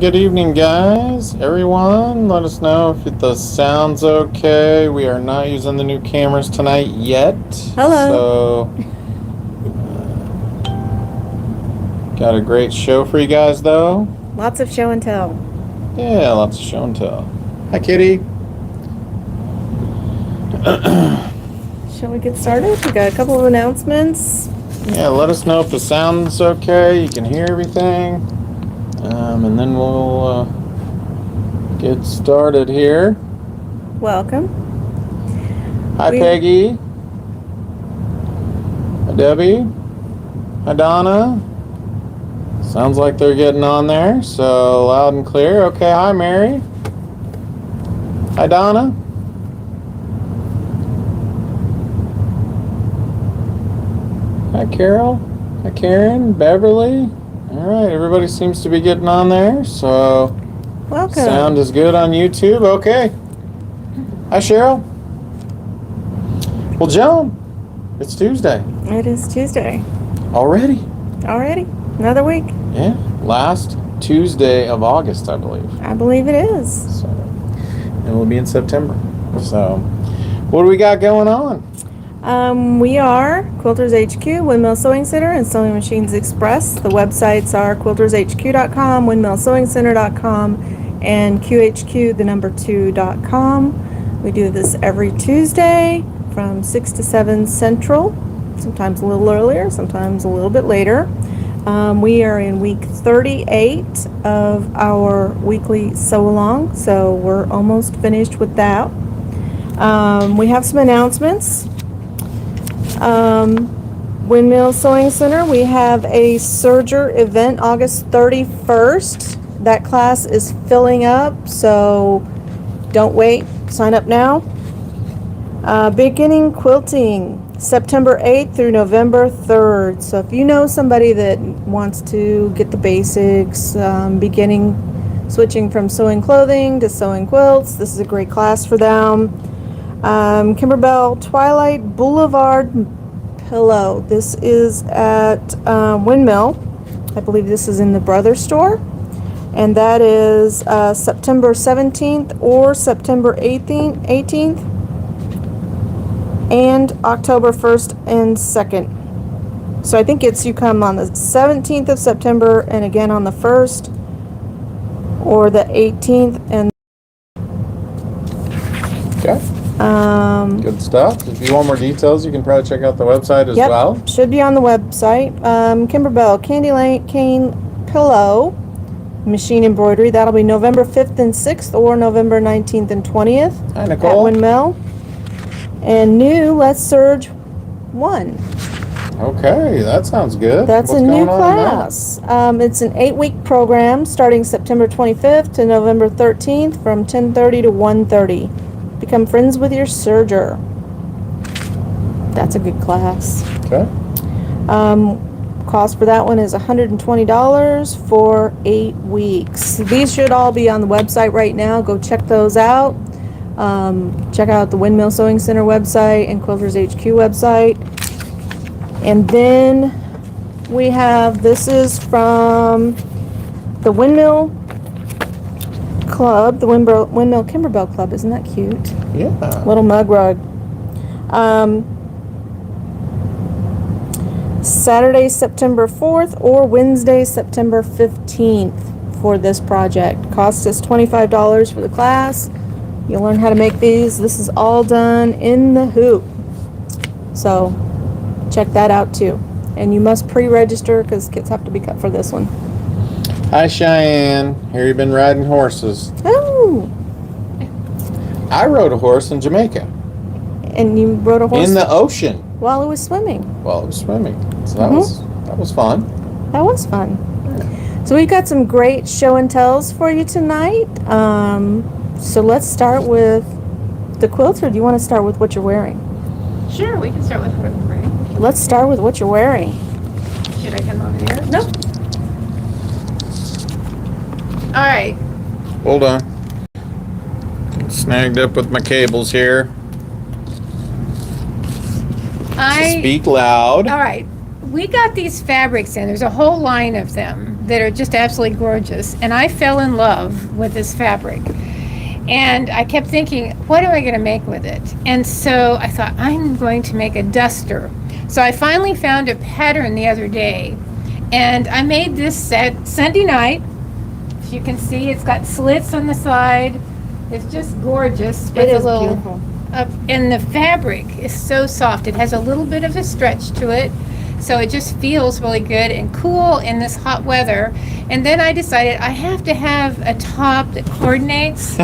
Good evening, guys. Everyone, let us know if the sound's okay. We are not using the new cameras tonight yet. Hello. So, got a great show for you guys, though. Lots of show and tell. Yeah, lots of show and tell. Hi, Kitty. Shall we get started? We got a couple of announcements. Yeah, let us know if the sound's okay. You can hear everything. And then we'll get started here. Welcome. Hi, Peggy. Hi, Debbie. Hi, Donna. Sounds like they're getting on there, so loud and clear. Okay, hi, Mary. Hi, Donna. Hi, Carol. Hi, Karen. Beverly. All right, everybody seems to be getting on there, so Welcome. Sound is good on YouTube. Okay. Hi, Cheryl. Well, Joan, it's Tuesday. It is Tuesday. Already? Already. Another week. Yeah. Last Tuesday of August, I believe. I believe it is. So, and we'll be in September. So, what do we got going on? We are Quilters HQ, Windmill Sewing Center, and Sewing Machines Express. The websites are quiltershq.com, windmillsewingcenter.com, and qhq2.com. We do this every Tuesday from 6 to 7 Central, sometimes a little earlier, sometimes a little bit later. We are in week 38 of our weekly sew-along, so we're almost finished with that. We have some announcements. Windmill Sewing Center, we have a Serger event August 31st. That class is filling up, so don't wait. Sign up now. Beginning quilting, September 8th through November 3rd. So if you know somebody that wants to get the basics, switching from sewing clothing to sewing quilts, this is a great class for them. Kimberbell Twilight Boulevard Pillow. This is at Windmill. I believe this is in the Brother store. And that is September 17th or September 18th and October 1st and 2nd. So I think you come on the 17th of September and again on the 1st, or the 18th and Okay. Good stuff. If you want more details, you can probably check out the website as well. Should be on the website. Kimberbell Candy Cane Pillow Machine Embroidery. That'll be November 5th and 6th or November 19th and 20th. Hi, Nicole. At Windmill. And new Let's Surge 1. Okay, that sounds good. That's a new class. It's an 8-week program starting September 25th to November 13th from 10:30 to 1:30. Become friends with your serger. That's a good class. Okay. Cost for that one is $120 for 8 weeks. These should all be on the website right now. Go check those out. Check out the Windmill Sewing Center website and Quilters HQ website. And then we have, this is from the Windmill Club, the Windmill Kimberbell Club. Isn't that cute? Yeah. Little mug rug. Saturday, September 4th or Wednesday, September 15th for this project. Cost us $25 for the class. You'll learn how to make these. This is all done in the hoop. So check that out too. And you must pre-register because kits have to be cut for this one. Hi, Cheyenne. Here you've been riding horses. Oh! I rode a horse in Jamaica. And you rode a horse? In the ocean. While it was swimming. While it was swimming. So that was fun. That was fun. So we've got some great show and tells for you tonight. So let's start with the quilts, or do you want to start with what you're wearing? Sure, we can start with what we're wearing. Let's start with what you're wearing. Should I come over here? No. All right. Hold on. Snagged up with my cables here. Speak loud. All right. We got these fabrics in. There's a whole line of them. that are just absolutely gorgeous. And I fell in love with this fabric. And I kept thinking, what am I going to make with it? And so I thought, I'm going to make a duster. So I finally found a pattern the other day. And I made this set Sunday night. As you can see, it's got slits on the side. It's just gorgeous. It is beautiful. And the fabric is so soft. It has a little bit of a stretch to it. So it just feels really good and cool in this hot weather. And then I decided I have to have a top that coordinates.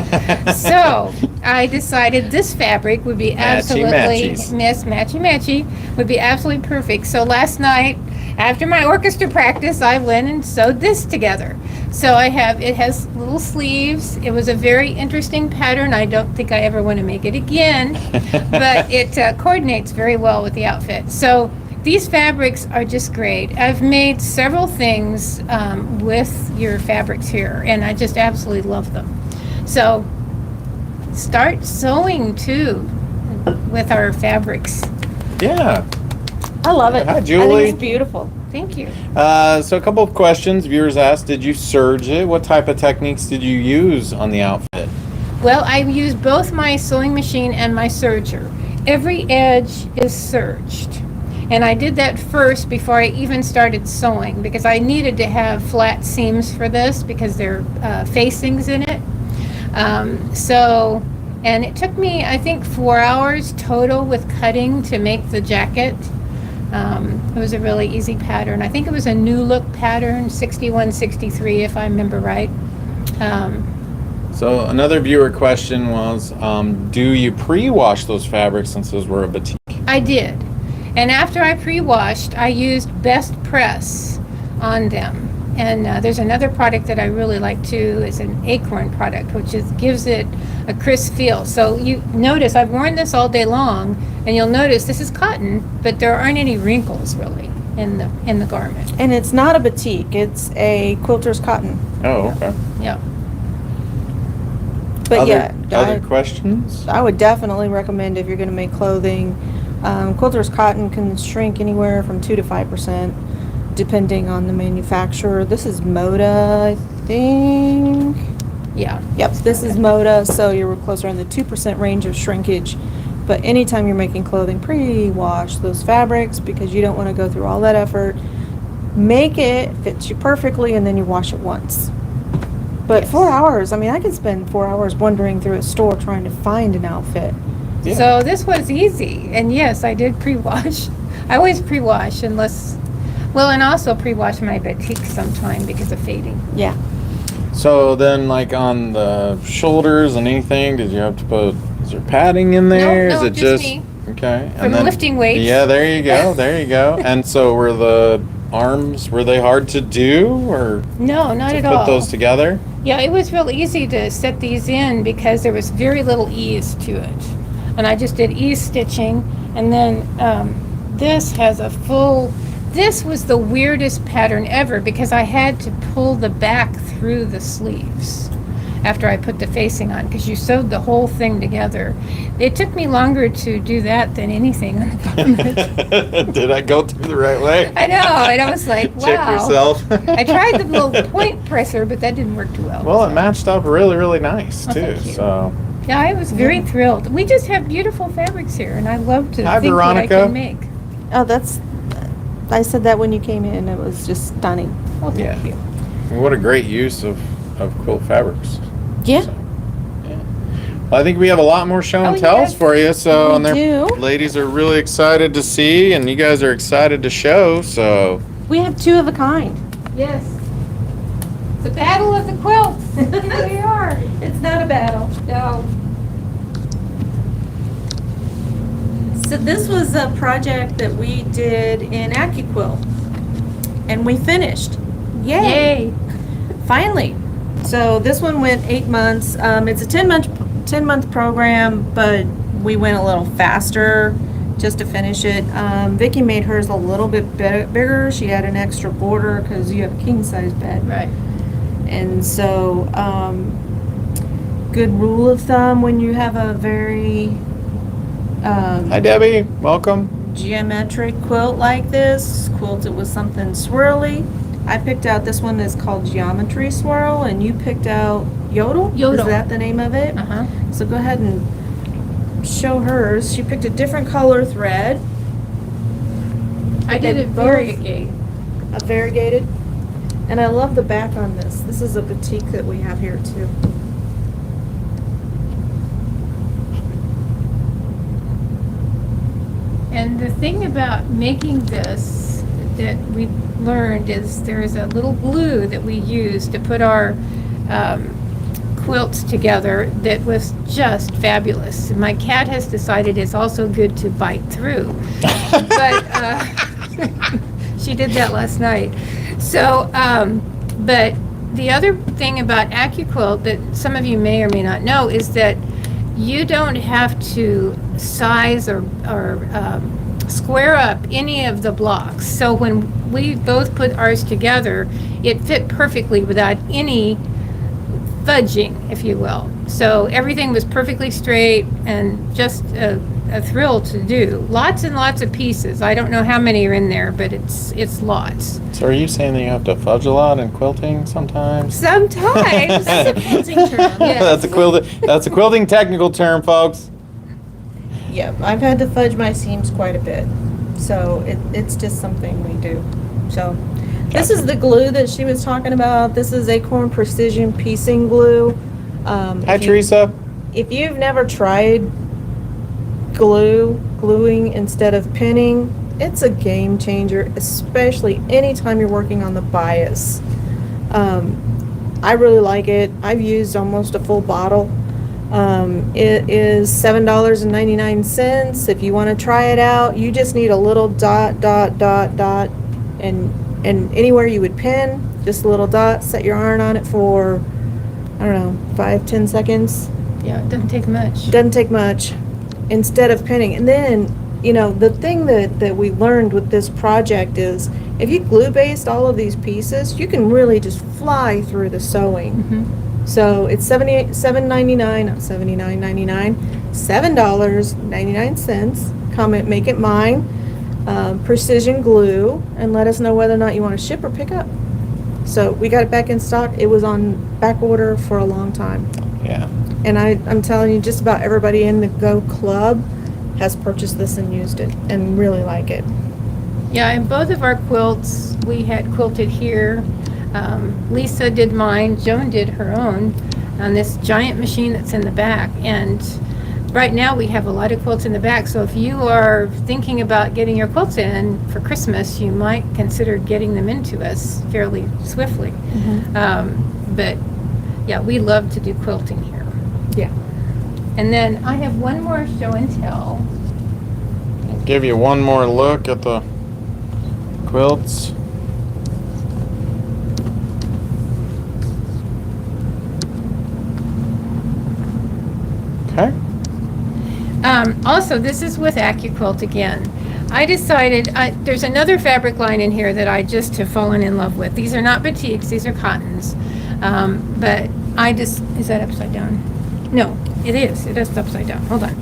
So I decided this fabric would be absolutely, matchy would be absolutely perfect. So last night, after my orchestra practice, I went and sewed this together. So it has little sleeves. It was a very interesting pattern. I don't think I ever want to make it again, but it coordinates very well with the outfit. So these fabrics are just great. I've made several things with your fabrics here, and I just absolutely love them. So start sewing too with our fabrics. Yeah. I love it. Hi, I Julie. think it's beautiful. Thank you. So a couple of questions. Viewers asked, did you serge it? What type of techniques did you use on the outfit? Well, I use both my sewing machine and my serger. Every edge is serged. And I did that first before I even started sewing because I needed to have flat seams for this because there are facings in it. And it took me, I think, 4 hours total with cutting to make the jacket. It was a really easy pattern. I think it was a new look pattern, 6163 if I remember right. So another viewer question was, do you pre-wash those fabrics since those were a batik? I did. And after I pre-washed, I used Best Press on them. And there's another product that I really like too. It's an acorn product, which gives it a crisp feel. So you notice I've worn this all day long, and you'll notice this is cotton, but there aren't any wrinkles really in the garment. And it's not a batik. It's a quilter's cotton. Oh, okay. Yeah. But other questions? I would definitely recommend if you're going to make clothing. Quilter's cotton can shrink anywhere from 2 to 5%, depending on the manufacturer. This is Moda, I think. Yeah. Yep, this is Moda, so you're closer in the 2% range of shrinkage. But anytime you're making clothing, pre-wash those fabrics because you don't want to go through all that effort. Make it fits you perfectly, and then you wash it once. But Yes. 4 hours, I mean, I could spend 4 hours wandering through a store trying to find an outfit. Yeah. So this was easy. And yes, I did pre-wash. I always pre-wash unless, well, and also pre-wash my batik sometime because of fading. Yeah. So then, like on the shoulders and anything, did you have to put, is there padding in there? No, Is it just me. Okay. From lifting weights. Yeah, there you go. There you go. And so were the arms, were they hard to do or No, not to at put all. those together? Yeah, it was real easy to set these in because there was very little ease to it. And I just did ease stitching. And then this has a full, this was the weirdest pattern ever because I had to pull the back through the sleeves after I put the facing on because you sewed the whole thing together. It took me longer to do that than anything on the garment. Did I go through the right way? I know, and I was like, wow. Check yourself. I tried the little point presser, but that didn't work too well. Well, it matched up really, really nice Oh, too. thank you. So Yeah, I was very thrilled. We just have beautiful fabrics here, and I love to Hi, think Veronica. what I can make. Oh, I said that when you came in. It was just stunning. Well, thank Yeah. you. what a great use of quilt fabrics. Yeah. So, yeah. Well, I think we have a lot more show and Oh, tells yes. for you. So, We and their do. ladies are really excited to see, and you guys are excited to show. So, We have two of a kind. Yes. The battle of the quilts. Here we are. It's not a battle. No. So this was a project that we did in AccuQuilt, and we finished. Yay. Finally. So this one went 8 months. It's a 10-month program, but we went a little faster just to finish it. Vicki made hers a little bit bigger. She had an extra border because you have a king size bed. Right. And so, good rule of thumb when you have a very hi Debbie, welcome. geometric quilt like this, quilt it with something swirly, I picked out, this one is called Geometry Swirl, and you picked out Yodel? Yodel. Is that the name of it? Uh-huh. So go ahead and show hers. She picked a different color thread. I did it variegate. A variegated. And I love the back on this. This is a batik that we have here too. And the thing about making this that we learned is there's a little glue that we use to put our quilts together that was just fabulous. And my cat has decided it's also good to bite through. But she did that last night. So, but the other thing about AccuQuilt that some of you may or may not know is that you don't have to size or square up any of the blocks. So when we both put ours together, it fit perfectly without any fudging, if you will. So everything was perfectly straight and just a thrill to do. Lots and lots of pieces. I don't know how many are in there, but it's lots. So are you saying that you have to fudge a lot in quilting sometimes? Sometimes. That's a quilting term. Yes. That's a quilting technical term, folks. Yeah, I've had to fudge my seams quite a bit. So it's just something we do. So this is the glue that she was talking about. This is Acorn Precision Piecing Glue. Hi, Teresa. If you've never tried gluing instead of pinning, it's a game changer, especially anytime you're working on the bias. I really like it. I've used almost a full bottle. It is $7.99. If you want to try it out, you just need a little dot, and anywhere you would pin, just a little dot, set your iron on it for, I don't know, 5-10 seconds. Yeah, it doesn't take much. Doesn't take much instead of pinning. And then, you know, the thing that we learned with this project is if you glue baste all of these pieces, you can really just fly through the sewing. Mm-hmm. So it's $7.99, not $79.99, $7.99. Comment, make it mine. Precision glue, and let us know whether or not you want to ship or pick up. So we got it back in stock. It was on back order for a long time. Yeah. And I'm telling you, just about everybody in the Go Club has purchased this and used it and really like it. Yeah, and both of our quilts we had quilted here. Lisa did mine, Joan did her own on this giant machine that's in the back. And right now we have a lot of quilts in the back, so if you are thinking about getting your quilts in for Christmas, you might consider getting them into us fairly swiftly. Mm-hmm. But yeah, we love to do quilting here. Yeah. And then I have one more show and tell. I'll give you one more look at the quilts. Okay. Also, this is with AccuQuilt again. I decided, there's another fabric line in here that I just have fallen in love with. These are not batiks, these are cottons. But I just, is that upside down? No, it is upside down. Hold on.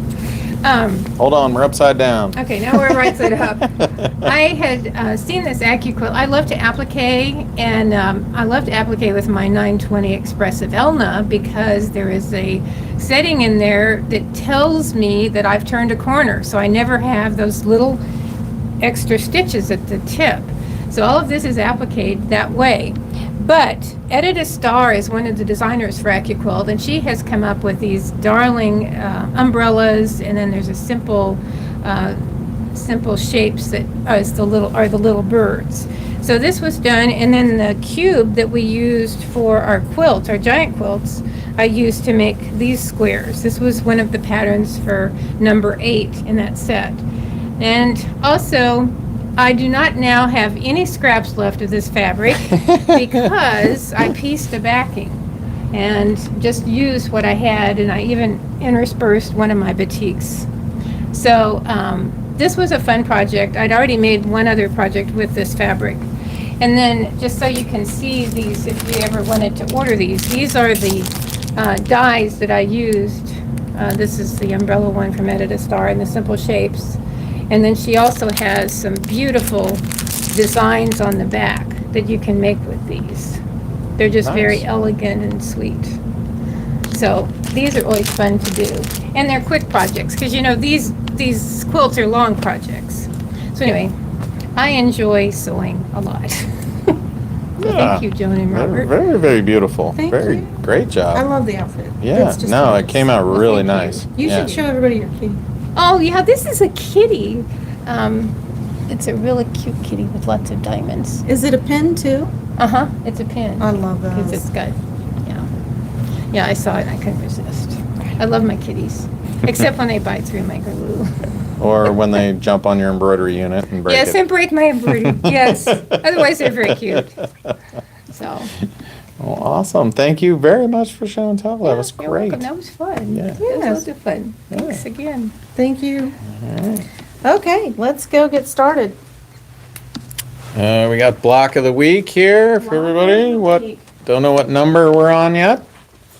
Hold on, we're upside down. Okay, now we're right side up. I had seen this AccuQuilt. I love to applique, and I love to applique with my 920 Expressive Elna because there is a setting in there that tells me that I've turned a corner, so I never have those little extra stitches at the tip. So all of this is appliqued that way. But Edita Starr is one of the designers for AccuQuilt, and she has come up with these darling umbrellas, and then there's a simple shapes that are the little birds. So this was done, and then the cube that we used for our quilts, our giant quilts, I used to make these squares. This was one of the patterns for number 8 in that set. And also, I do not now have any scraps left of this fabric because I pieced the backing and just used what I had, and I even interspersed one of my batiks. So this was a fun project. I'd already made one other project with this fabric. And then just so you can see these, if you ever wanted to order these are the dies that I used. This is the umbrella one from Edita Starr and the simple shapes. And then she also has some beautiful designs on the back. that you can make with these. They're just very Nice. elegant and sweet. So these are always fun to do, and they're quick projects because these quilts are long projects. So anyway, I enjoy sewing a lot. So Yeah. thank you, Joan and Very, Robert. very, very beautiful. Thank Very you. great I job. love the outfit. Yeah, It's just no, it nice. came out Well, really thank you. nice. You Yeah. should show everybody your kitty. Oh yeah, this is a kitty. It's a really cute kitty with lots of diamonds. Is it a pin too? It's a pin. I love Because those. it's got, yeah, I saw it. I couldn't resist. I love my kitties, except when they bite through my glue. Or when they jump on your embroidery unit and break Yes, it. and break my embroidery. Yes. Otherwise, they're very cute. So. Well, awesome. Thank you very much for showing tell. That was You're great. welcome. That was fun. Yeah. That was Yes. lots of fun. Thanks again. Thank you. Okay, let's go get started. We got block of the week here for everybody. What? Don't know what number we're on yet.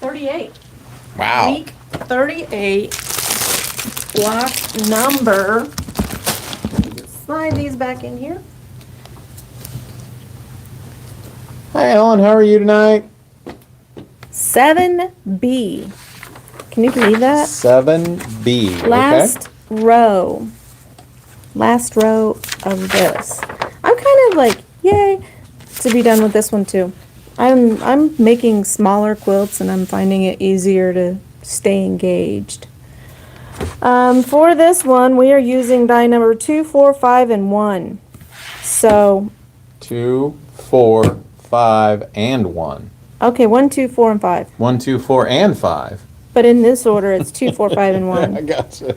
38. Wow. Week 38. Block number. Just slide these back in here. Hi, Ellen. How are you tonight? 7B. Can you believe that? 7B. Okay. Last row. Last row of this. I'm kind of like, yay, to be done with this one too. I'm making smaller quilts and I'm finding it easier to stay engaged. For this one, we are using die number 2, 4, 5, and 1. So, 2, 4, 5, and 1. okay, 1, 2, 4, and 5. 1, 2, 4, and 5. But in this order, it's 2, 4, 5, and 1. I gotcha.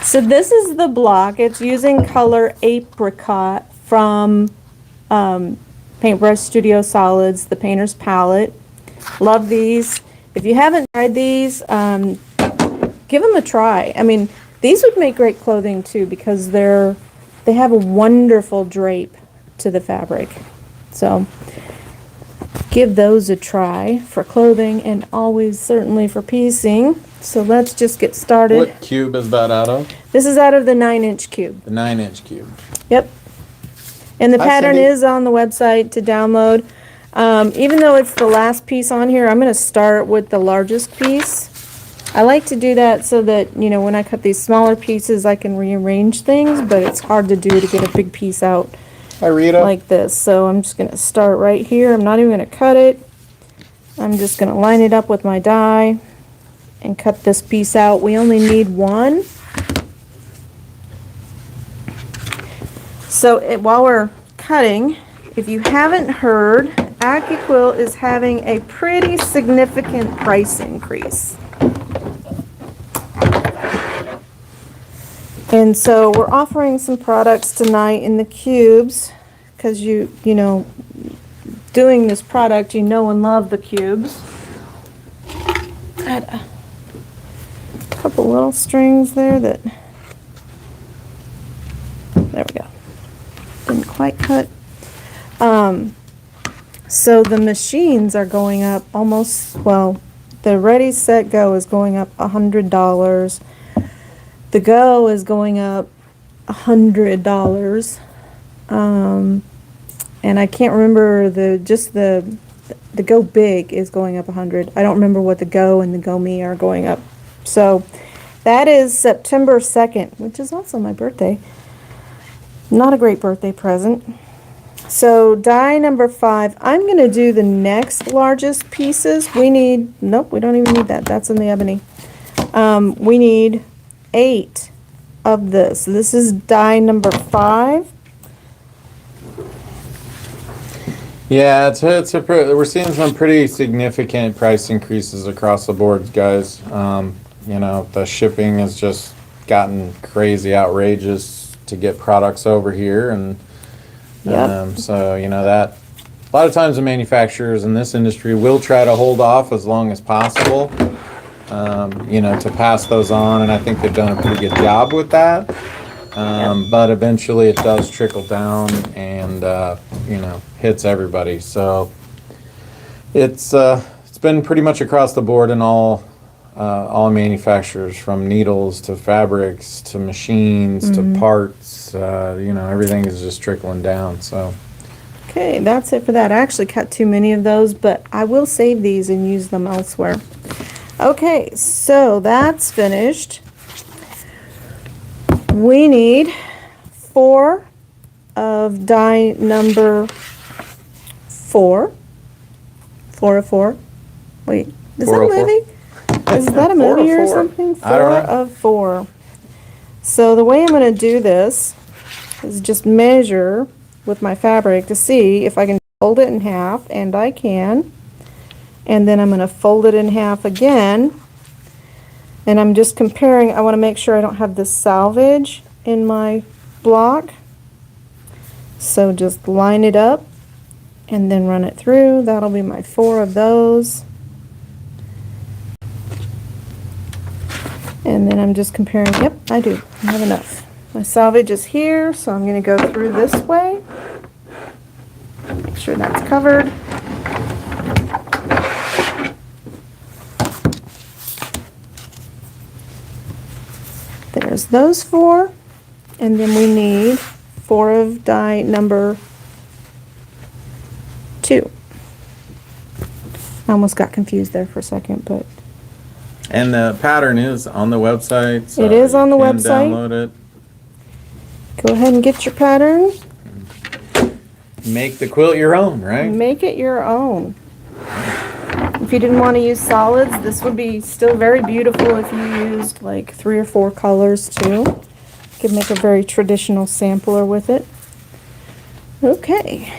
So this is the block. It's using color Apricot from Paintbrush Studio Solids, the Painter's Palette. Love these. If you haven't tried these, give them a try. I mean, these would make great clothing too because they have a wonderful drape to the fabric. So give those a try for clothing and always certainly for piecing. So let's just get started. What cube is that out of? This is out of the 9-inch cube. The 9-inch cube. Yep. And the Hi, pattern Cindy. is on the website to download. Even though it's the last piece on here, I'm going to start with the largest piece. I like to do that so that, when I cut these smaller pieces, I can rearrange things, but it's hard to do to get a big piece out Hi, Rita. like this. So I'm just going to start right here. I'm not even going to cut it. I'm just going to line it up with my die and cut this piece out. We only need one. So while we're cutting, if you haven't heard, AccuQuilt is having a pretty significant price increase. And so we're offering some products tonight in the cubes because doing this product, and love the cubes. Got a couple little strings there there we go. Didn't quite cut. So the machines are going up the Ready, Set, Go is going up $100. The Go is going up $100. And I can't remember the Go Big is going up 100. I don't remember what the Go and the Go Me are going up. So that is September 2nd, which is also my birthday. Not a great birthday present. So die number 5, I'm going to do the next largest pieces. Nope, we don't even need that. That's in the ebony. We need 8 of this. This is die number 5. Yeah, we're seeing some pretty significant price increases across the board, guys. The shipping has just gotten crazy, outrageous to get products over here, and Yep. so that a lot of times the manufacturers in this industry will try to hold off as long as possible, to pass those on, and I think they've done a pretty good job with that. But eventually it does trickle down and hits everybody. So it's been pretty much across the board in all manufacturers, from needles to fabrics to machines to parts. Everything is just trickling down. So Okay, that's it for that. I actually cut too many of those, but I will save these and use them elsewhere. Okay, so that's finished. We need 4 of die number 4. 4 of 4. Wait, is that a 404? movie? Is that a 4 of movie or 4? something? I don't 4 know. of 4. So the way I'm going to do this is just measure with my fabric to see if I can fold it in half, and I can. And then I'm going to fold it in half again. And I'm just comparing. I want to make sure I don't have this salvage in my block. So just line it up and then run it through. That'll be my 4 of those. And then I'm just comparing. Yep, I do. I have enough. My salvage is here, so I'm going to go through this way. Make sure that's covered. There's those 4. And then we need 4 of die number 2. I almost got confused there for a second, but And the pattern is on the website. So it is on the you can website. Download it. Go ahead and get your pattern. Make the quilt your own, right? Make it your own. If you didn't want to use solids, this would be still very beautiful if you used like 3 or 4 colors too. You could make a very traditional sampler with it. Okay.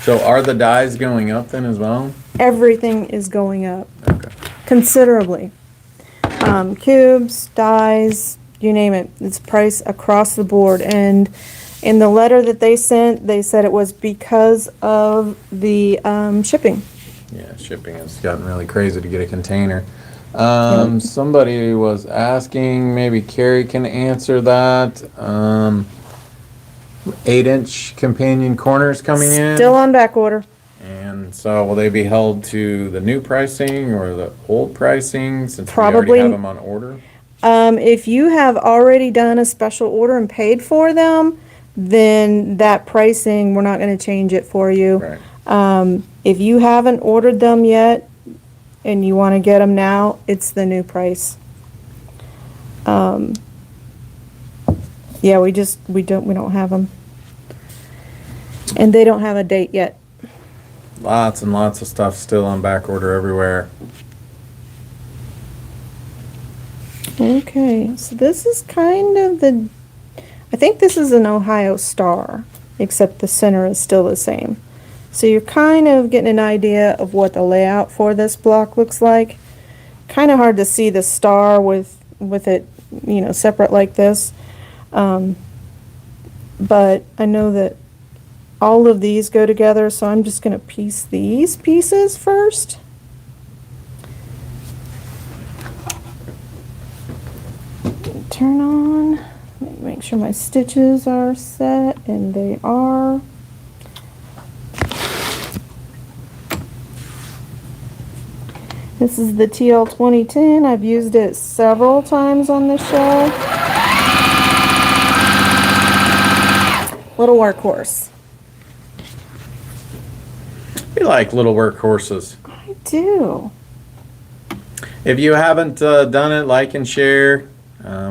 So are the dyes going up then as well? Everything is going up Okay. considerably. Cubes, dyes, you name it. It's price across the board. And in the letter that they sent, they said it was because of the shipping. Yeah, shipping has gotten really crazy to get a container. Somebody was asking, maybe Carrie can answer that. 8-inch companion corners coming in. Still on back order. And so will they be held to the new pricing or the old pricing since we Probably- already have them on order? If you have already done a special order and paid for them, then that pricing, we're not going to change it for you. Right. If you haven't ordered them yet and you want to get them now, it's the new price. Yeah, we don't have them. And they don't have a date yet. Lots and lots of stuff still on back order everywhere. Okay, so this is kind of I think this is an Ohio Star, except the center is still the same. So you're kind of getting an idea of what the layout for this block looks like. Kind of hard to see the star with it, separate like this. But I know that all of these go together, so I'm just going to piece these pieces first. Turn on, make sure my stitches are set, and they are. This is the TL 2010. I've used it several times on the show. Little workhorse. We like little workhorses. I do. If you haven't done it, like and share.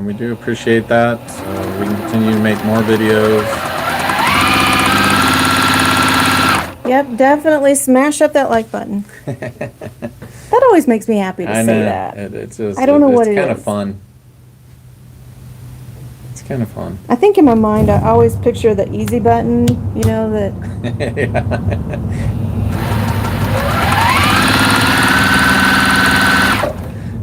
We do appreciate that. So we can continue to make more videos. Yep, definitely smash up that like button. That always makes me happy to I say know. that. It's just, I don't know what it's it kind of is. fun. It's kind of fun. I think in my mind I always picture the easy button, that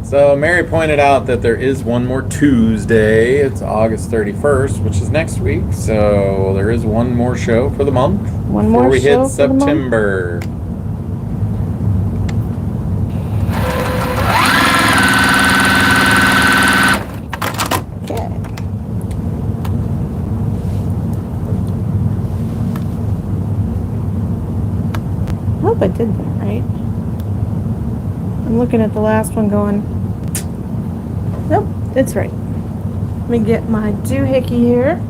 So Mary pointed out that there is one more Tuesday. It's August 31st, which is next week. So there is one more show for the month. One before more we show hit for the month? September. Okay. I hope I did that right. I'm looking at the last one going, nope, it's right. Let me get my doohickey here.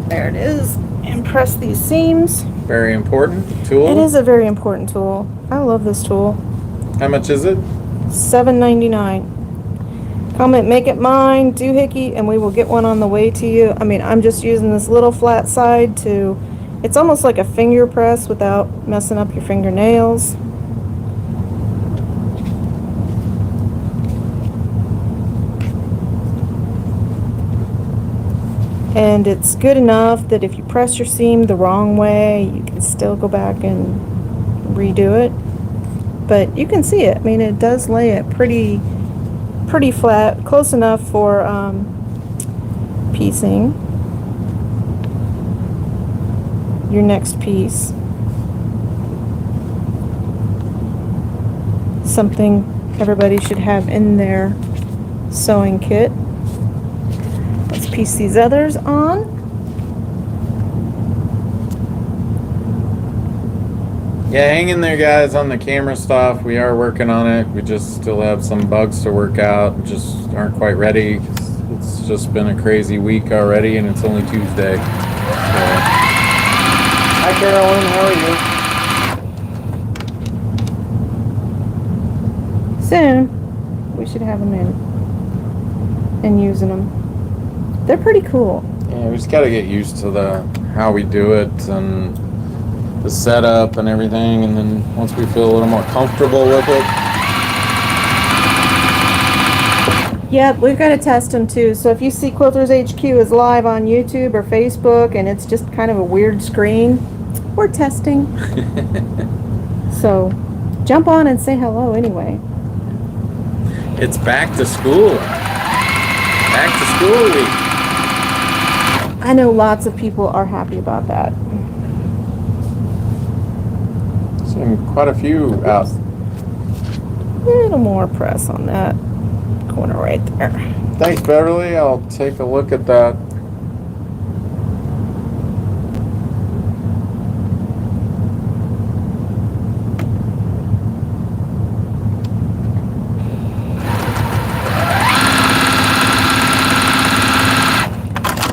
There it is. and press these seams. Very important tool. It is a very important tool. I love this tool. How much is it? $7.99. Comment, make it mine, doohickey, and we will get one on the way to you. I mean, I'm just using this little flat side to, it's almost like a finger press without messing up your fingernails. And it's good enough that if you press your seam the wrong way, you can still go back and redo it. But you can see it. I mean, it does lay it pretty flat, close enough for piecing your next piece. Something everybody should have in their sewing kit. Let's piece these others on. Yeah, hang in there, guys, on the camera stuff. We are working on it. We just still have some bugs to work out. We just aren't quite ready. It's just been a crazy week already, and it's only Tuesday. So. Hi, Carolyn. How are you? Soon, we should have them in and using them. They're pretty cool. Yeah, we just got to get used to how we do it and the setup and everything, and then once we feel a little more comfortable with it. Yep, we've got to test them too. So if you see Quilters HQ is live on YouTube or Facebook and it's just kind of a weird screen, we're testing. So jump on and say hello anyway. It's back to school. Back to school week. I know lots of people are happy about that. Seen quite a few out. A little more press on that corner right there. Thanks, Beverly. I'll take a look at that.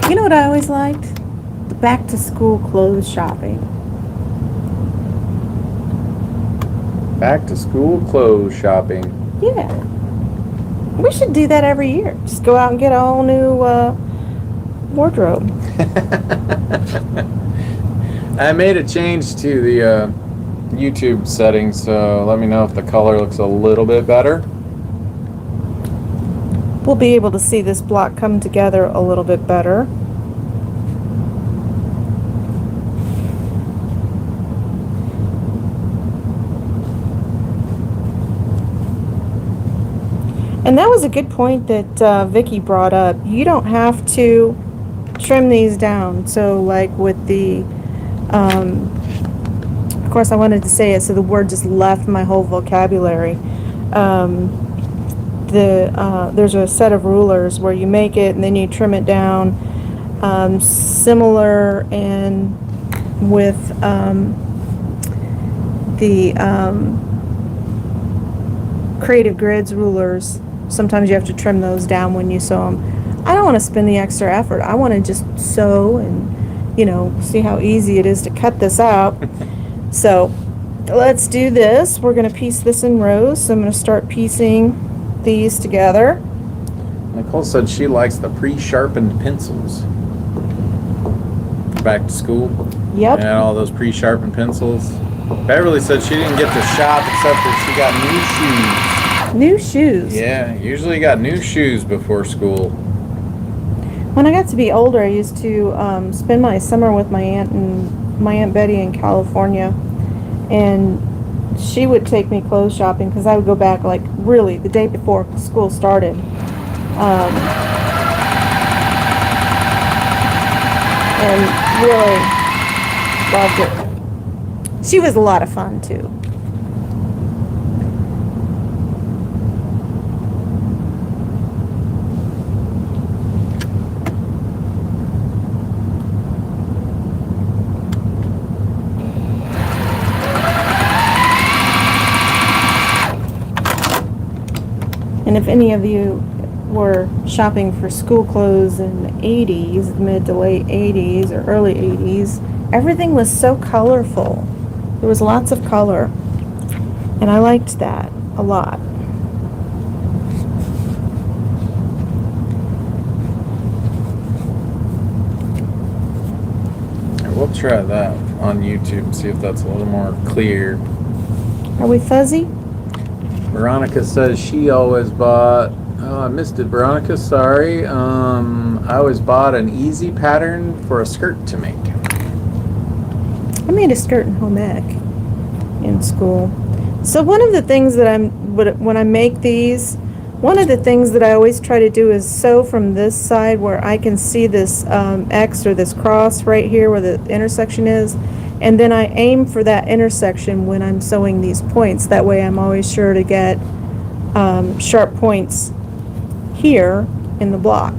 You know what I always liked? The back to school clothes shopping. Back to school clothes shopping. Yeah. We should do that every year. Just go out and get a whole new wardrobe. I made a change to the YouTube settings, so let me know if the color looks a little bit better. We'll be able to see this block come together a little bit better. And that was a good point that Vicky brought up. You don't have to trim these down. So like with the, of course I wanted to say it, so the word just left my whole vocabulary. There's a set of rulers where you make it and then you trim it down. Similar and with the Creative Grids rulers. Sometimes you have to trim those down when you sew them. I don't want to spend the extra effort. I want to just sew and, you know, see how easy it is to cut this out. So let's do this. We're going to piece this in rows. So I'm going to start piecing these together. Nicole said she likes the pre-sharpened pencils. Back to school. Yep. And all those pre-sharpened pencils. Beverly said she didn't get to shop except for she got new shoes. New shoes. Yeah, usually got new shoes before school. When I got to be older, I used to spend my summer with my Aunt Betty in California, and she would take me clothes shopping because I would go back like really the day before school started. And really loved it. She was a lot of fun too. And if any of you were shopping for school clothes in the 80s, mid to late 80s or early 80s, everything was so colorful. There was lots of color. And I liked that a lot. We'll try that on YouTube and see if that's a little more clear. Are we fuzzy? Veronica says she always bought. Oh, I missed it, Veronica. Sorry. I always bought an easy pattern for a skirt to make. I made a skirt in home ec in school. So one of the things that when I make these, one of the things that I always try to do is sew from this side where I can see this X or this cross right here where the intersection is. And then I aim for that intersection when I'm sewing these points. That way I'm always sure to get sharp points here in the block.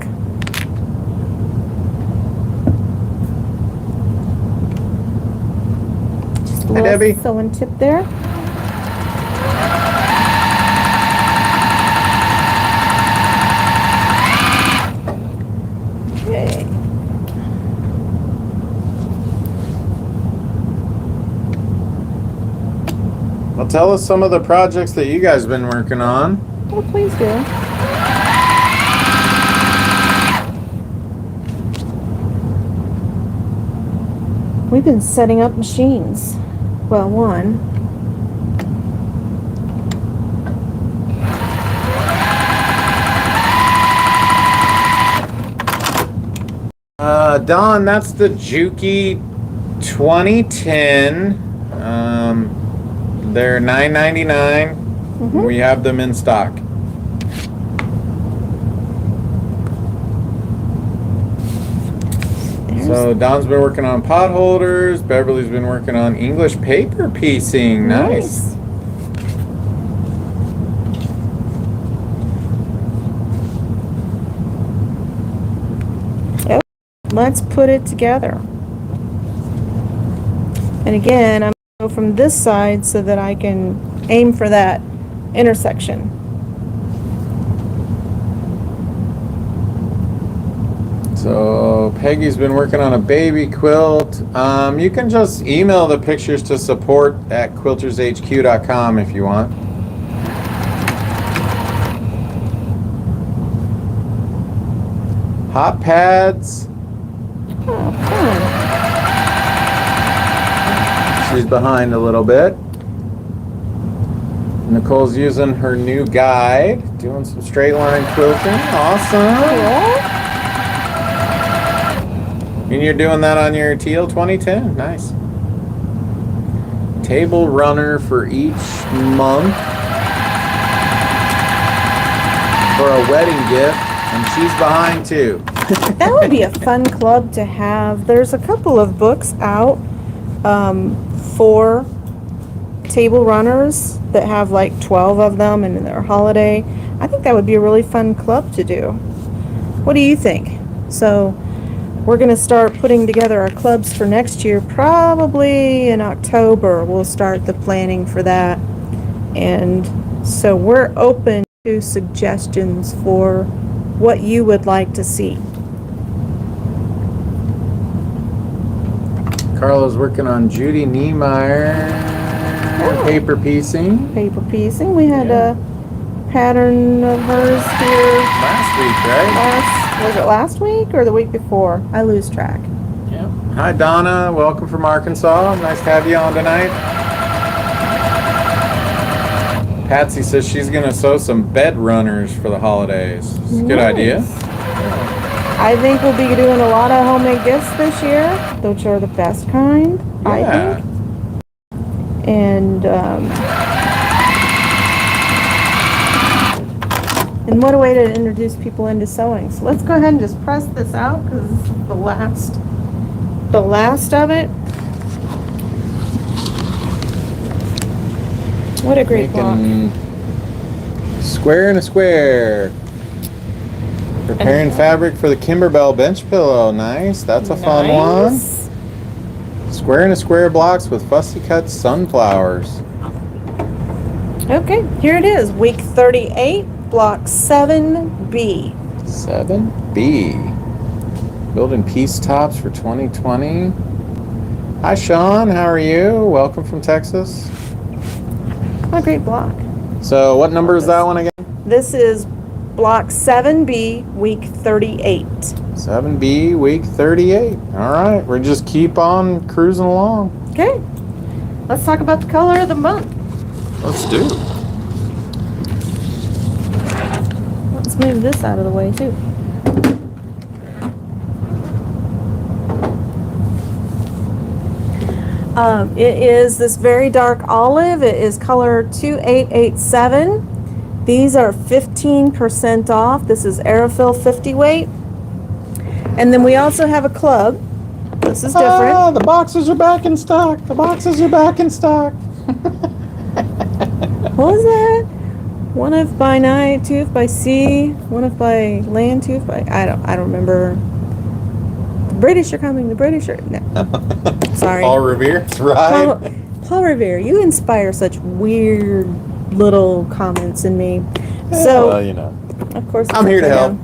Just a Hi, little Debbie. sewing tip there. Okay. Well, tell us some of the projects that you guys been working on. Well, please do. We've been setting up machines. Well, one. Don, that's the Juki 2010. They're $9.99. Mm-hmm. We have them in stock. So Don's been working on pot holders. Beverly's been working on English paper piecing. Nice. Yep. Let's put it together. And again, I'm going to go from this side so that I can aim for that intersection. So Peggy's been working on a baby quilt. You can just email the pictures to support@quiltershq.com if you want. Hot pads. Oh, fun. She's behind a little bit. Nicole's using her new guide, doing some straight line quilting. Awesome. Cool. And you're doing that on your teal 2010. Nice. Table runner for each month for a wedding gift, and she's behind too. That would be a fun club to have. There's a couple of books out for table runners that have like 12 of them and they're holiday. I think that would be a really fun club to do. What do you think? So we're going to start putting together our clubs for next year, probably in October. We'll start the planning for that. And so we're open to suggestions for what you would like to see. Carla's working on Judy Niemeyer paper piecing. Paper piecing. We had a pattern of hers here Last week, right? was it last week or the week before? I lose track. Yeah. Hi, Donna. Welcome from Arkansas. Nice to have you on tonight. Patsy says she's going to sew some bed runners for the holidays. It's a good idea. I think we'll be doing a lot of homemade gifts this year, which are the best kind, I think. And what a way to introduce people into sewing. So let's go ahead and just press this out because this is the last of it. What a great block. Square and a square. Preparing fabric for the Kimberbell bench pillow. Nice. That's a fun one. Square and a square blocks with fussy cut sunflowers. Okay, here it is, week 38. Block 7B. 7B. Building piece tops for 2020. Hi, Sean. How are you? Welcome from Texas. What a great block. So what number is that one again? This is Block 7B, week 38. 7B, week 38. All right. We're just keep on cruising along. Okay. Let's talk about the color of the month. Let's do. Let's move this out of the way, too. It is this very dark olive. It is color 2887. These are 15% off. This is Aerofill 50 weight. And then we also have a club. This is different. Ah, the boxes are back in stock. The boxes are back in stock. What was that? One if by night, two if by sea, one if by land, two if by I don't remember. The British are coming. The British are no. Sorry. Paul Revere, right? Paul Revere, you inspire such weird little comments in me. So, well, you know, of course, I'm here to help.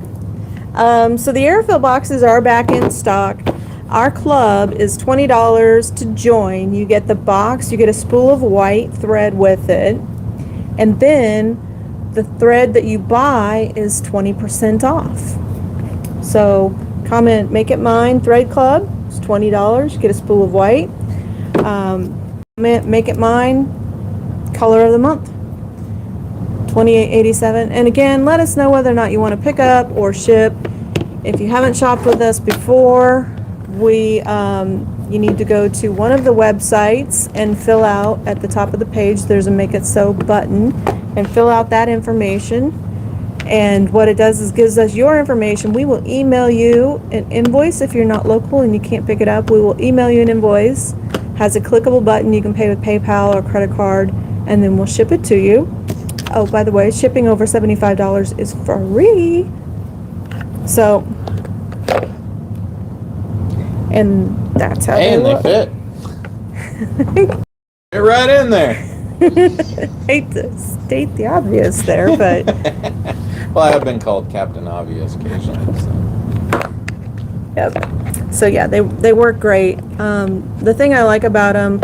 So the Airfill boxes are back in stock. Our club is $20 to join. You get the box, you get a spool of white thread with it, and then the thread that you buy is 20% off. So comment, make it mine, thread club. It's $20. You get a spool of white. Comment, make it mine, color of the month. $28.87. And again, let us know whether or not you want to pick up or ship. If you haven't shopped with us before, you need to go to one of the websites and fill out at the top of the page. There's a Make It So button, and fill out that information. And what it does is gives us your information. We will email you an invoice if you're not local and you can't pick it up. We will email you an invoice. Has a clickable button. You can pay with PayPal or credit card, and then we'll ship it to you. Oh, by the way, shipping over $75 is free. So, and that's how And they they look. fit. Get right in there. Hate to state the obvious there, but Well, I have been called Captain Obvious occasionally. So. yep. So yeah, they work great. The thing I like about them,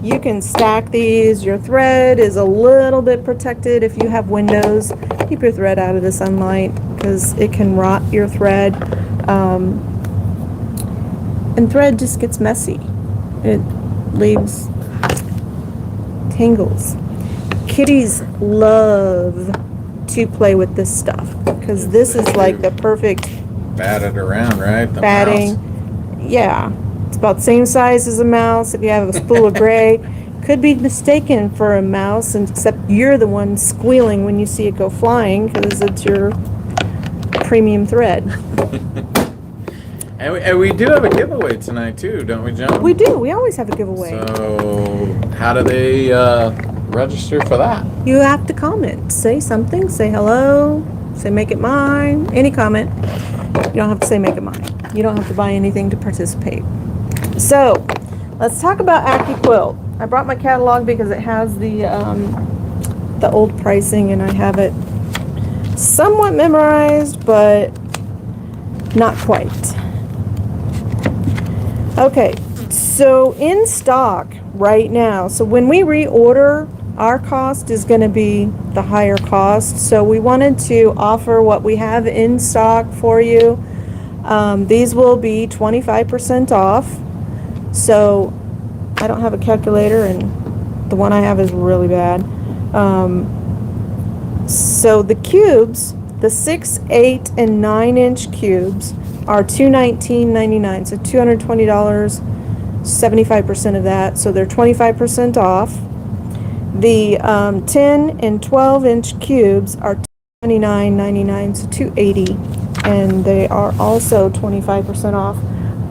you can stack these. Your thread is a little bit protected if you have windows. Keep your thread out of the sunlight because it can rot your thread. And thread just gets messy. It leaves tangles. Kitties love to play with this stuff because this is like the perfect Bat it around, right? The batting. mouse. Yeah, it's about the same size as a mouse. If you have a spool of gray, could be mistaken for a mouse, and except you're the one squealing when you see it go flying because it's your premium thread. And we do have a giveaway tonight too, don't we, Joan? We do. We always have a giveaway. So, how do they register for that? You have to comment. Say something. Say hello. Say make it mine. Any comment. You don't have to say make it mine. You don't have to buy anything to participate. So, let's talk about AccuQuilt. I brought my catalog because it has the old pricing and I have it somewhat memorized, but not quite. Okay, so in stock right now, so when we reorder, our cost is going to be the higher cost. So we wanted to offer what we have in stock for you. These will be 25% off. So I don't have a calculator and the one I have is really bad. So the cubes, the 6, 8, and 9-inch cubes are $219.99. So $220, 75% of that. So they're 25% off. The 10 and 12-inch cubes are $29.99, so $280, and they are also 25% off.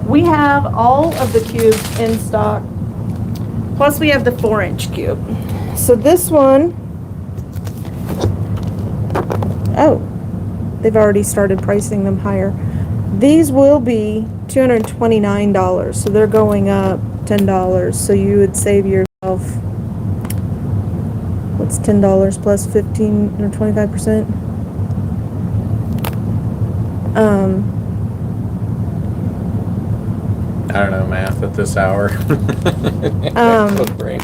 We have all of the cubes in stock, plus we have the 4-inch cube. So this one, oh, they've already started pricing them higher. These will be $229, so they're going up $10. So you would save yourself, what's $10 plus 15 or 25%? I don't know math at this hour. Great.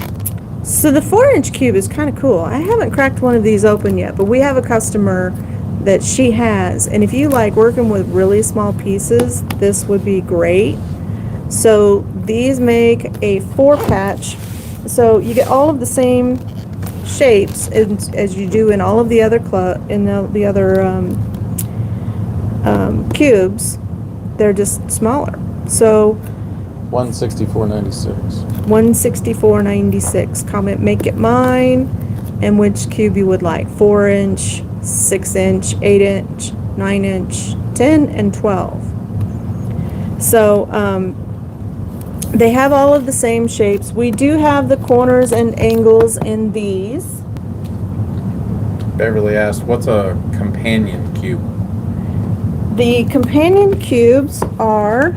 So the 4-inch cube is kind of cool. I haven't cracked one of these open yet, but we have a customer that she has, and if you like working with really small pieces, this would be great. So these make a 4-patch, so you get all of the same shapes as you do in all of the other cubes. They're just smaller. So 164.96. 164.96. Comment make it mine and which cube you would like. 4-inch, 6-inch, 8-inch, 9-inch, 10, and 12. So they have all of the same shapes. We do have the corners and angles in these. Beverly asked, what's a companion cube? The companion cubes are,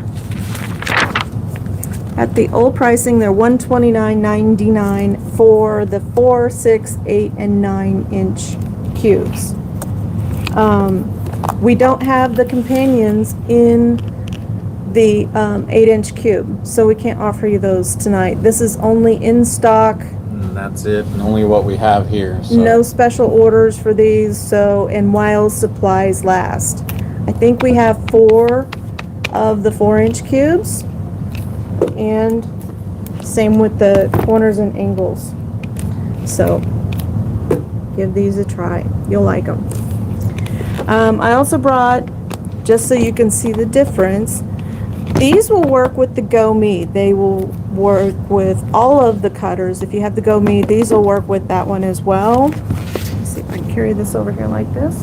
at the old pricing, they're $129.99 for the 4, 6, 8, and 9-inch cubes. We don't have the companions in the 8-inch cube, so we can't offer you those tonight. This is only in stock. And that's it, and only what we have here. So. No special orders for these, so, and while supplies last. I think we have 4 of the 4-inch cubes, and same with the corners and angles. So give these a try. You'll like them. I also brought, just so you can see the difference, these will work with the Go Me. They will work with all of the cutters. If you have the Go Me, these will work with that one as well. Let's see if I can carry this over here like this.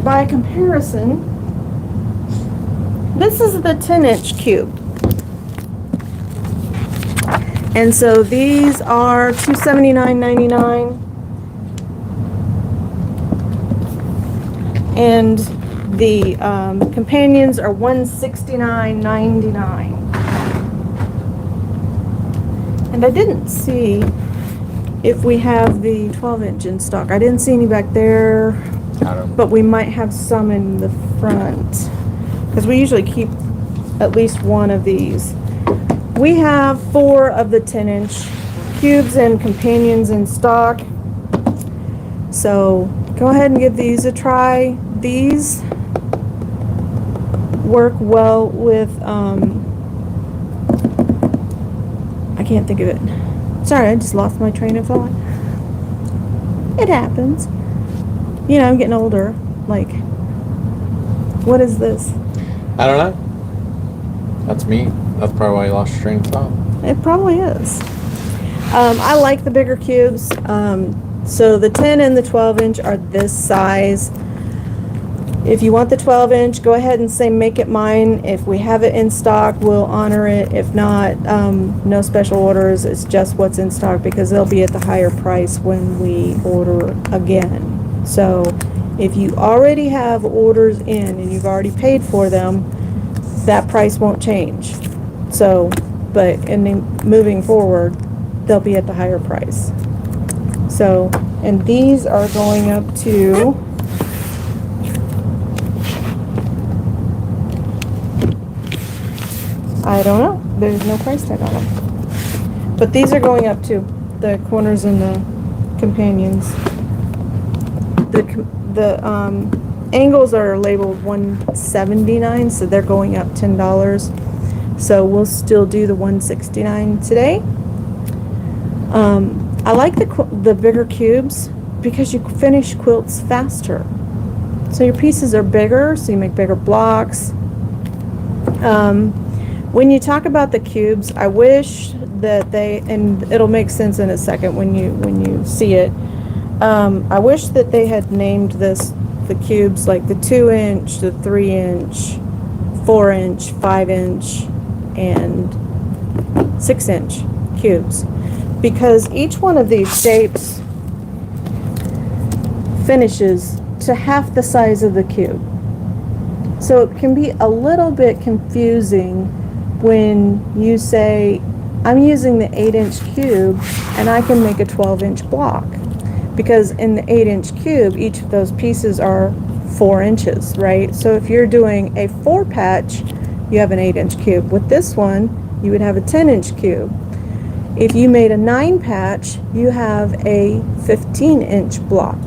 By comparison, this is the 10-inch cube. And so these are $279.99. And the companions are $169.99. And I didn't see if we have the 12-inch in stock. I didn't see any back there, but we might have some in the front, because we usually keep at least one of these. We have 4 of the 10-inch cubes and companions in stock. So go ahead and give these a try. These work well with, I can't think of it. Sorry, I just lost my train of thought. It happens. You know, I'm getting older. Like, what is this? I don't know. That's me. That's probably why you lost your train of thought. It probably is. I like the bigger cubes. So the 10 and the 12-inch are this size. If you want the 12-inch, go ahead and say make it mine. If we have it in stock, we'll honor it. If not, no special orders. It's just what's in stock, because they'll be at the higher price when we order again. So if you already have orders in and you've already paid for them, that price won't change. So, but moving forward, they'll be at the higher price. So, and these are going up to I don't know. There's no price tag on them. But these are going up too. The corners and the companions. The angles are labeled $179, so they're going up $10. So we'll still do the $169 today. I like the bigger cubes because you finish quilts faster. So your pieces are bigger, so you make bigger blocks. When you talk about the cubes, I wish that and it'll make sense in a second when you see it. I wish that they had named the cubes like the 2-inch, the 3-inch, 4-inch, 5-inch, and 6-inch cubes, because each one of these shapes finishes to half the size of the cube. So it can be a little bit confusing when you say I'm using the 8-inch cube, and I can make a 12-inch block. Because in the 8-inch cube, each of those pieces are 4 inches, right? So if you're doing a 4 patch, you have an 8-inch cube. With this one, you would have a 10-inch cube. If you made a 9 patch, you have a 15-inch block.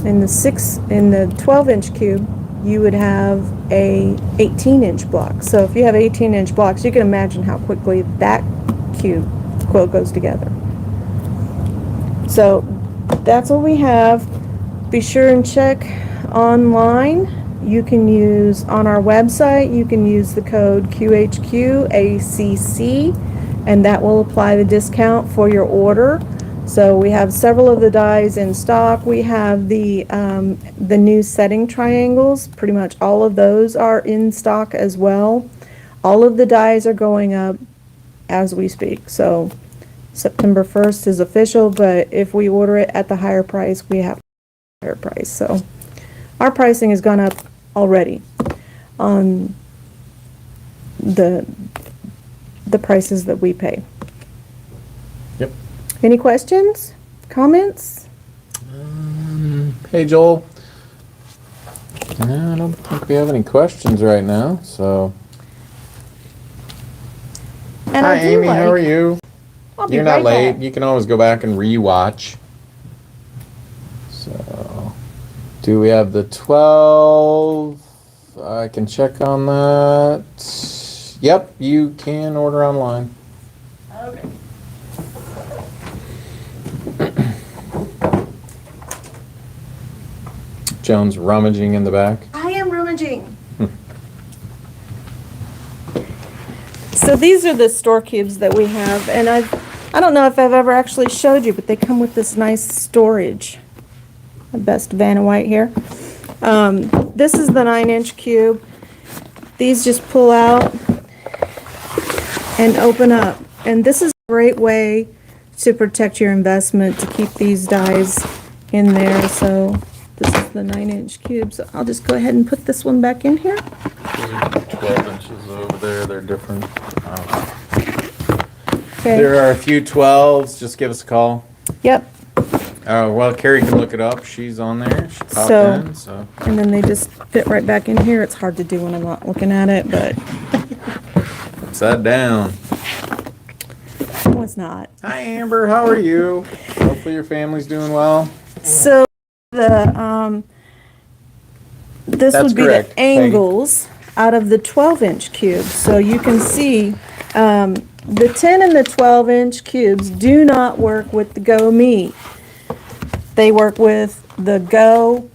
In the 12-inch cube, you would have a 18-inch block. So if you have 18-inch blocks, you can imagine how quickly that quilt goes together. So that's what we have. Be sure and check online. You can use on our website, you can use the code QHQACC, and that will apply the discount for your order. So we have several of the dies in stock. We have the new setting triangles. Pretty much all of those are in stock as well. All of the dies are going up as we speak. So September 1st is official, but if we order it at the higher price, we have a higher price. So our pricing has gone up already on the prices that we pay. Yep. Any questions? Comments? Hey, Joel. No, I don't think we have any questions right now, so. And Hi, I do Amy, how are you? I'll be You're not right late. back. You can always go back and re-watch. So, do we have the 12? I can check on that. Yep, you can order online. Okay. Joan's rummaging in the back. I am rummaging. So these are the store cubes that we have, and I don't know if I've ever actually showed you, but they come with this nice storage. My best Vanna White here. This is the 9-inch cube. These just pull out and open up, and this is a great way to protect your investment, to keep these dies in there. So this is the 9-inch cube, so I'll just go ahead and put this one back in here. 12 inches over there, they're different. Okay. There are a few 12s, just give us a call. Yep. Well, Carrie can look it up. She's on there. She popped So- in, so. And then they just fit right back in here. It's hard to do when I'm not looking at it, but Upside down. it was not. Hi, Amber. How are you? Hopefully your family's doing well. So the this That's would be correct, the angles out of the 12-inch cube. So you can see the 10 and the 12-inch cubes do not work with the Go Me. They work with the Go.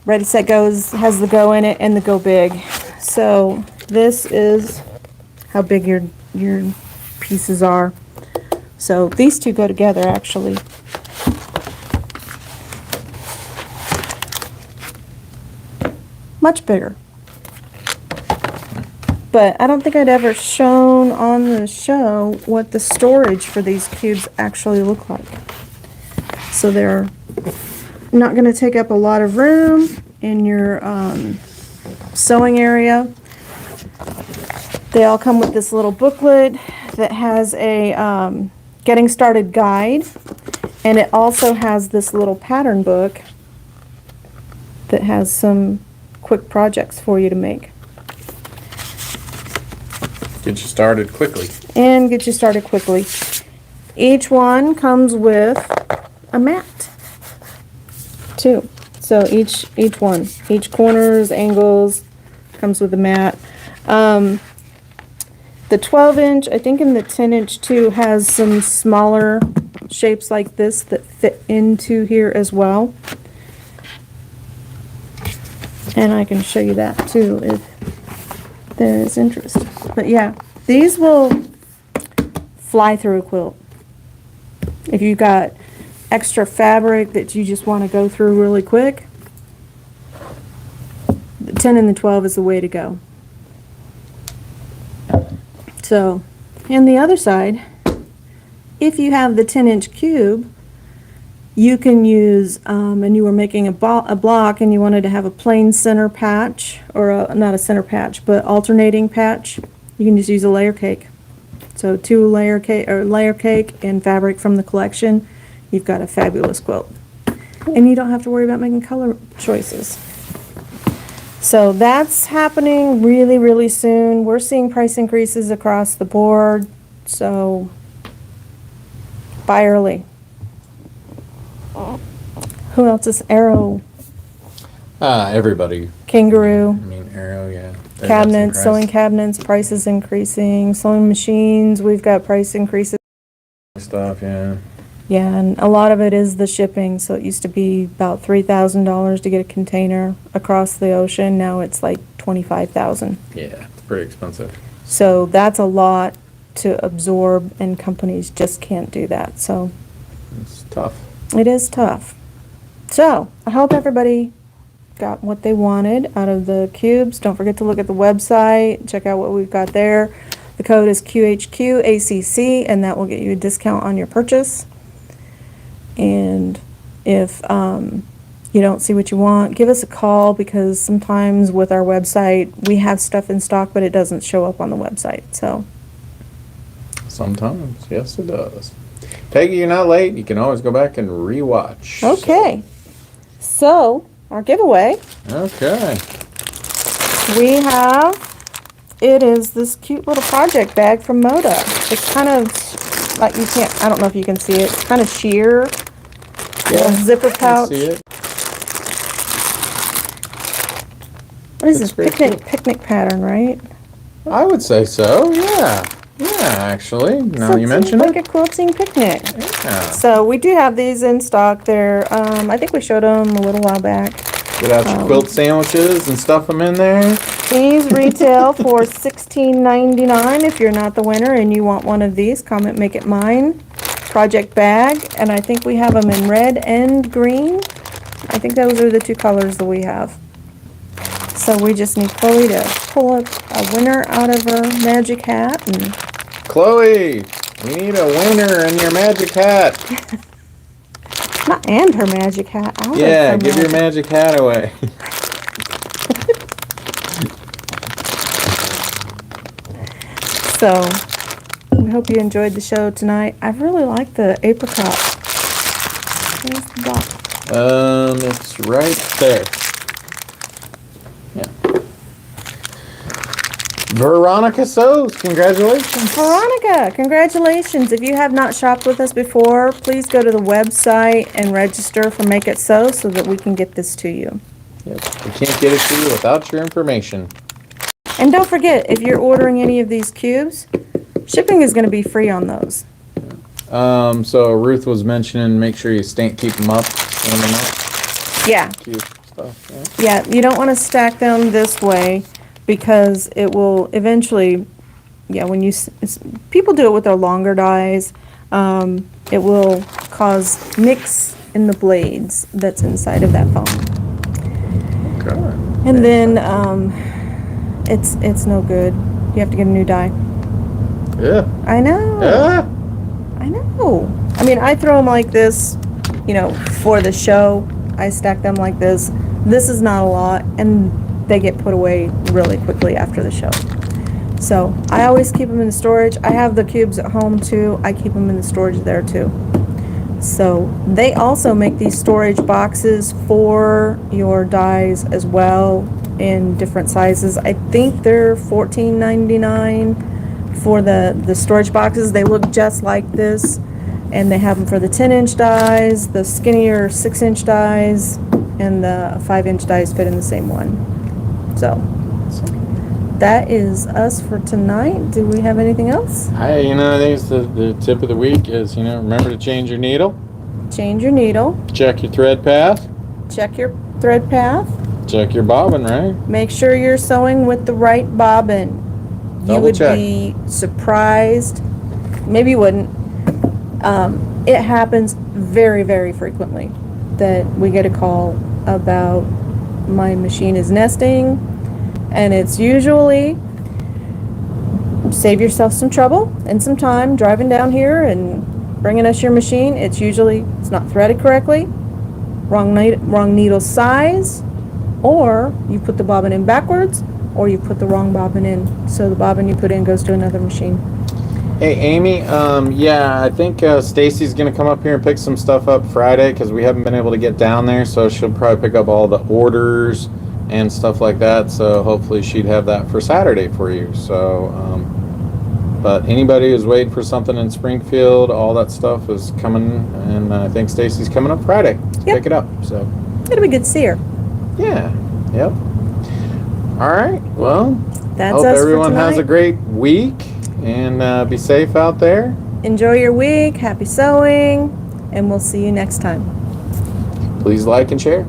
Ready, Set, Go has the Go in it, and the Go Big. So this is how big your pieces are. So these two go together actually. Much bigger. But I don't think I'd ever shown on the show what the storage for these cubes actually look like. So they're not going to take up a lot of room in your sewing area. They all come with this little booklet that has a getting started guide, and it also has this little pattern book that has some quick projects for you to make. Get you started quickly. And get you started quickly. Each one comes with a mat too. So each corners, angles comes with a mat. The 12-inch, I think, in the 10-inch too, has some smaller shapes like this that fit into here as well. And I can show you that too if there is interest. But yeah, these will fly through a quilt. If you've got extra fabric that you just want to go through really quick, the 10 and the 12 is the way to go. So, and the other side, if you have the 10-inch cube, you can use, and you were making a block and you wanted to have a plain center patch, or not a center patch, but alternating patch, you can just use a layer cake. It's So 2-layer cake or layer cake and fabric from the collection, you've got a fabulous quilt. And you don't have to worry about making color choices. So that's happening really, really soon. We're seeing price increases across the board, so buy early. Who else is Arrow? Everybody. Kangaroo. I mean, Arrow, yeah. They got some Cabinets, price sewing cabinets, prices increasing. Sewing machines, we've got price increases. stuff, yeah. Yeah, and a lot of it is the shipping. So it used to be about $3,000 to get a container across the ocean. Now it's like $25,000. Yeah, it's pretty expensive. So that's a lot to absorb, and companies just can't do that. So It's tough. it is tough. So I hope everybody got what they wanted out of the cubes. Don't forget to look at the website, check out what we've got there. The code is QHQACC, and that will get you a discount on your purchase. And if you don't see what you want, give us a call, because sometimes with our website, we have stuff in stock, but it doesn't show up on the website. So Sometimes, yes, it does. Take it you're not late. You can always go back and rewatch. okay. So our giveaway, Okay. we have, it is this cute little project bag from Moda. It's kind of like, you can't, I don't know if you can see it. It's kind of sheer. Yeah, Zipper I pouch. see it. What is That's this? very Picnic pattern, right? I would say so, yeah. Yeah, actually, now So you it's mention like it. a quilting picnic. Yeah. So we do have these in stock. They're, I think we showed them a little while back. Get out your quilt sandwiches and stuff them in there. These retail for $16.99. If you're not the winner and you want one of these, comment make it mine. Project bag, and I think we have them in red and green. I think those are the two colors that we have. So we just need Chloe to pull a winner out of her magic hat, and Chloe, we need a winner in your magic hat. not and her magic hat. Out Yeah, of her give your magic hat away. So we hope you enjoyed the show tonight. I really like the apricot. Where's the box? It's right there. Yeah. Veronica Sews, congratulations. Veronica, congratulations. If you have not shopped with us before, please go to the website and register for Make It So that we can get this to you. Yep. We can't get it to you without your information. And don't forget, if you're ordering any of these cubes, shipping is going to be free on those. So Ruth was mentioning, make sure you keep them up, stand them up, Yeah. cute stuff. Yeah. Yeah, you don't want to stack them this way, because it will eventually, when you, people do it with their longer dies, it will cause nicks in the blades that's inside of that foam. Okay. And then, it's no good. You have to get a new die. Yeah. I know. Yeah. I know. I mean, I throw them like this, for the show. I stack them like this. This is not a lot, and they get put away really quickly after the show. So I always keep them in the storage. I have the cubes at home too. I keep them in the storage there too. So they also make these storage boxes for your dies as well in different sizes. I think they're $14.99 for the storage boxes. They look just like this, and they have them for the 10-inch dies, the skinnier 6-inch dies, and the 5-inch dies fit in the same one. So that is us for tonight. Do we have anything else? I think it's the tip of the week is, remember to change your needle, Change your needle, check your thread path, check your thread path, check your bobbin, right? make sure you're sewing with the right bobbin. You Double would check. be surprised. Maybe you wouldn't. It happens very, very frequently that we get a call about my machine is nesting, and it's usually save yourself some trouble and some time driving down here and bringing us your machine. It's not threaded correctly, wrong needle size, or you put the bobbin in backwards, or you put the wrong bobbin in, so the bobbin you put in goes to another machine. Hey, Amy, yeah, I think Stacy's gonna come up here and pick some stuff up Friday because we haven't been able to get down there, so she'll probably pick up all the orders and stuff like that, so hopefully she'd have that for Saturday for you, so, but anybody who's waiting for something in Springfield, all that stuff is coming, and I think Stacy's coming up Friday to Yep. pick it up, so, It'll be good to see her. yeah, yep. All right, well, That's hope us everyone for has a tonight. great week, and be safe out there. Enjoy your week. Happy sewing. And we'll see you next time. Please like and share.